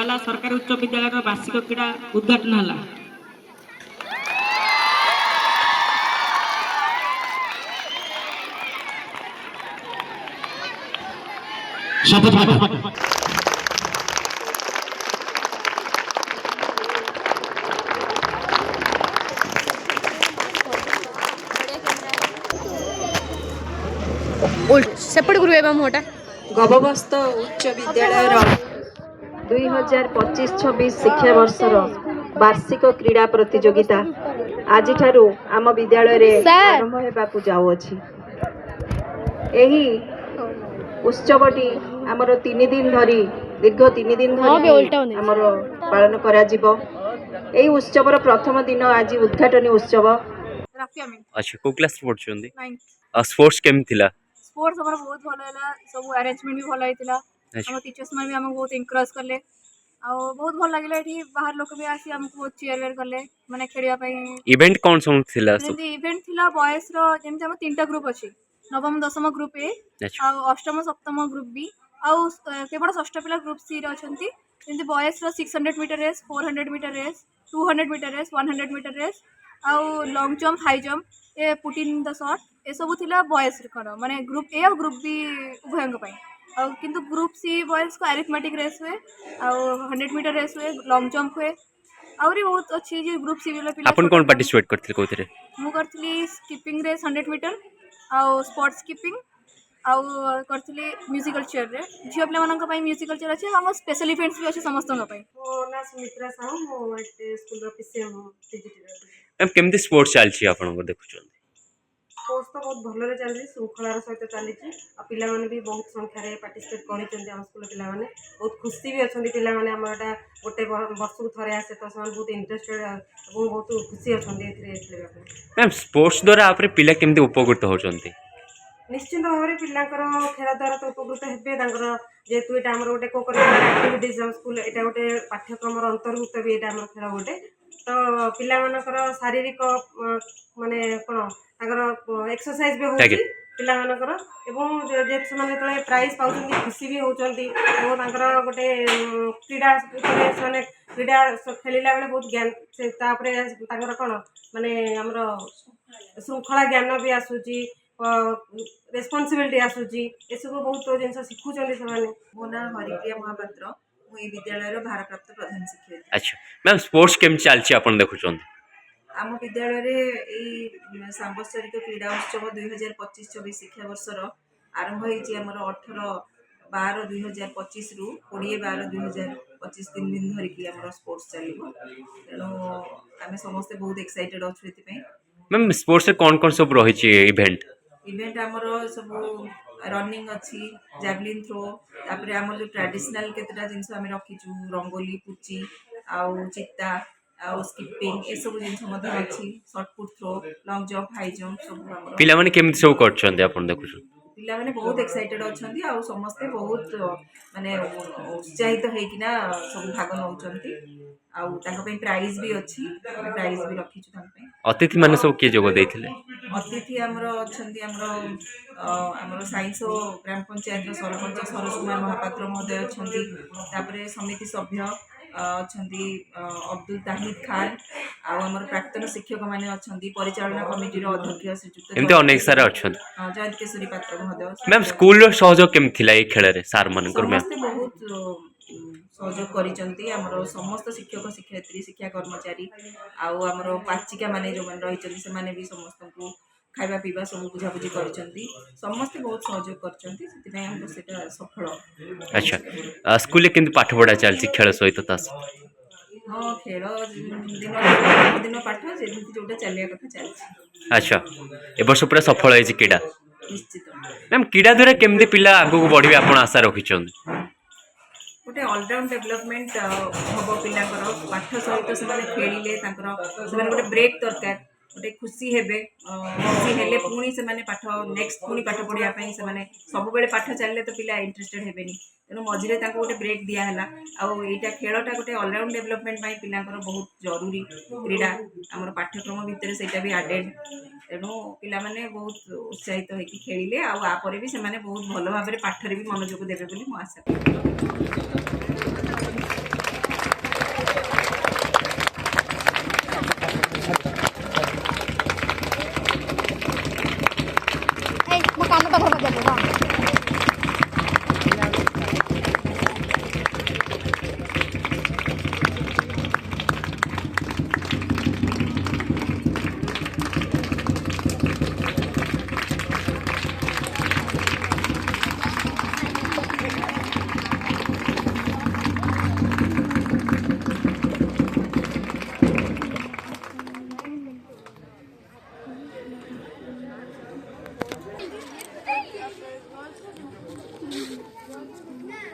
बरवाला सरकारी उच्च विद्यालय वार्षिक क्रीड़ा उद्घाटन है। सेपट गुरु मोटा गभबस्थ उच्च विद्यालय 2025-26 शिक्षा वर्षर वार्षिक क्रीड़ा प्रतियोगिता आज आम विद्यालय रे आरंभ होगाकू जाऊँगी। यही उत्सवटी आमर 3 दिन धरी दीर्घ 3 दिन धरी आमर पालन करा जिवो। एही उत्सवर प्रथम दिन आज उद्घाटनी उत्सव। अच्छा को क्लास पढुछंदी? 9th। स्पोर्ट्स केम थिला? स्पोर्ट्स हमर बहुत भलो हैला, सब अरेंजमेंट भी भलो हैतिला। हम टीचर्स मन भी हम बहुत एनकरेज करले आ बहुत भल लागले। एठी बाहर लोक भी आसी हमको बहुत चीयर करले माने खेलिया पई। इवेंट कोन सम थिला? सब इवेंट थिला बॉयज रो जेमते हम 3टा ग्रुप अछि, नवम दशम ग्रुप ए आ अष्टम सप्तम ग्रुप बी आ केवल षष्ठ पिला ग्रुप सी रे अछंती। जेमते बॉयज रो 600 meter race, 400 meter race, 200 meter race, 100 meter race आ लॉन्ग जंप, हाई जंप, ए पुट इन द शॉट ए सब थिला बॉयज कर माने ग्रुप ए और ग्रुप बी उभयंग पई। और किंतु ग्रुप सी बॉयज को अरिथमेटिक रेस हुए आ 100 मीटर रेस हुए, लॉन्ग जंप हुए आउरी बहुत अच्छी जे ग्रुप सी वाला पिला। अपन कोन पार्टिसिपेट करथिल कोथरे? मु करथली स्किपिंग रेस 100 मीटर आ स्पोर्ट स्किपिंग आ करथली म्यूजिकल चेयर रे। झियो पिला मानन पई म्यूजिकल चेयर अछि। हम स्पेशल इवेंट्स भी अछि समस्त पई। ओ ना सुमित्रा साहू मो एते स्कूल रो पीसीएम टीजीटी। मैम केमती स्पोर्ट्स चलछि आपन को देखुछन? स्पोर्ट्स तो बहुत भल चलती, श्रृंखलार सहित चली। पिला माने भी बहुत संख्यार पार्टिसिपेट कर आम स्कूल पिला माने बहुत खुशी भी अच्छा। पिला माने आमटा गोटे वर्ष को थे आसे तो बहुत इंटरेस्टेड और बहुत खुशी अच्छा। मैम स्पोर्ट्स द्वारा आप पिला केमती उपकृत होचंती? निश्चित भाव में पिलांकर खेल द्वारा तो उपकृत हेबे। जेहेतु यहाँ आम गोटे को एक्टिविटीज स्कूल यहाँ गोटे पाठ्यक्रम अंतर्भुक्त भी यहाँ खेल गोटे तो पिला मानकर शारीरिक माने कौन एक्सरसाइज भी होती पिला मानकर एवं जेहेतु से प्राइज पाँच खुशी भी होती और गोटे क्रीड़ा से क्रीड़ा खेलला बेले बहुत ज्ञान से कौन माने आमर श्रृंखला ज्ञान भी आसूची, रेस्पॉन्सिबिलिटी आसूची, ये सब बहुत जिन शिखुं से। मो ना हरिप्रिया महापात्र, मुझे विद्यालय भारप्राप्त प्रधान शिक्षक। अच्छा मैम स्पोर्ट्स केम चलछि आपन देखुछन? आम विद्यालय सांबत्सरिक क्रीड़ा उत्सव 2025-26 शिक्षा वर्षर आरंभ होती। आमर 18/12/2025 रु 20/12/2025 3 दिन धरिकी आमर स्पोर्ट्स चलो। तेणु आम समस्ते बहुत एक्साइटेड अच्छे ये। मैम स्पोर्ट्स कौन कौन सब रही इवेंट? इवेंट आमर सब रनिंग अच्छी, जैवलिन थ्रो, तापर आम जो ट्रेडिशनल केतटा जिनस आम रखीचु रंगोली, पुची आउ चिता आउ स्किपिंग ए सब जिनस मध्य अच्छी, shot put throw, long jump, high jump सब। पिला माने केमती सब करछन आपन देखुछन? पिला माने बहुत एक्साइटेड अच्छी आउ समस्ते बहुत माने उत्साहित होइकिना सब भाग नउचंती आउ तांका पे प्राइज भी अच्छी, प्राइज भी रखीचु तांका पे। अतिथि माने सब के जोग देथिले? अतिथि आमर अच्छी आमर साइंस और ग्राम पंचायत सरपंच सरोज कुमार महापात्र महोदय अच्छा, समिति सभ्य अच्छा अब्दुल ताहिद खान आमर प्राक्तन शिक्षक मैंने अच्छा, परिचालना कमिटी अध्यक्ष श्रीजुक्त एमते अनेक सारा अच्छा जयंत केशरी पात्र महोदय। मैम स्कूल रो सहयोग केम थिला ए खेल रे सार मानकर? मैम समस्ते बहुत सहयोग करिसंती। आमर समस्त शिक्षक शिक्षयित्री शिक्षा कर्मचारी आमर पाचिका माने जो रही से माने भी समस्त को खाଇବା ପିଇବା सब बुझाबुझी करछंती। समस्ते बहुत सहयोग करछंती सेति हम सेटा सफल। अच्छा स्कूल ले किंतु पाठ पढ़ा चलछि खेल सहित तास? हां खेल दिन दिन पाठ जेमति जोटा चलिया कथा चलछि। अच्छा ए वर्ष पूरा सफल है क्रीड़ा? निश्चित। मैम क्रीड़ा द्वारा केमती पिला आगु को बढ़िबे आपण आशा रखिछन? गोटे ऑलराउंड डेवलपमेंट हम पिलांकर पाठ सहित से खेलिले गोटे ब्रेक दरकार, गोटे खुशी हेबे, खुशी हेले पुणी से पाठ नेक्स्ट पुणी पाठ पढ़ाई से सब बेले पाठ चलले तो पिला इंटरेस्टेड हेबेनी। तेणु मझे गोटे ब्रेक दिहला आईटा खेलटा गोटे ऑलराउंड डेवलपमेंट पिलांकर बहुत जरूरी क्रीड़ा आमर पाठ्यक्रम भितर से भी आडेड। तेणु पिला माने बहुत उत्साहित होइकी खेलिले आपर भी से बहुत भल भाव पाठरे भी मनोयोग देवे बोली मो आशा।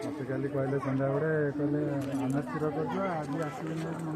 ମୋତେ କାଲି କହିଲେ ସନ୍ଧ୍ୟାବେଳେ କହିଲେ ଆମେ ସ୍ଥିର କରିଛୁ ଆଜି ଆସିବେନି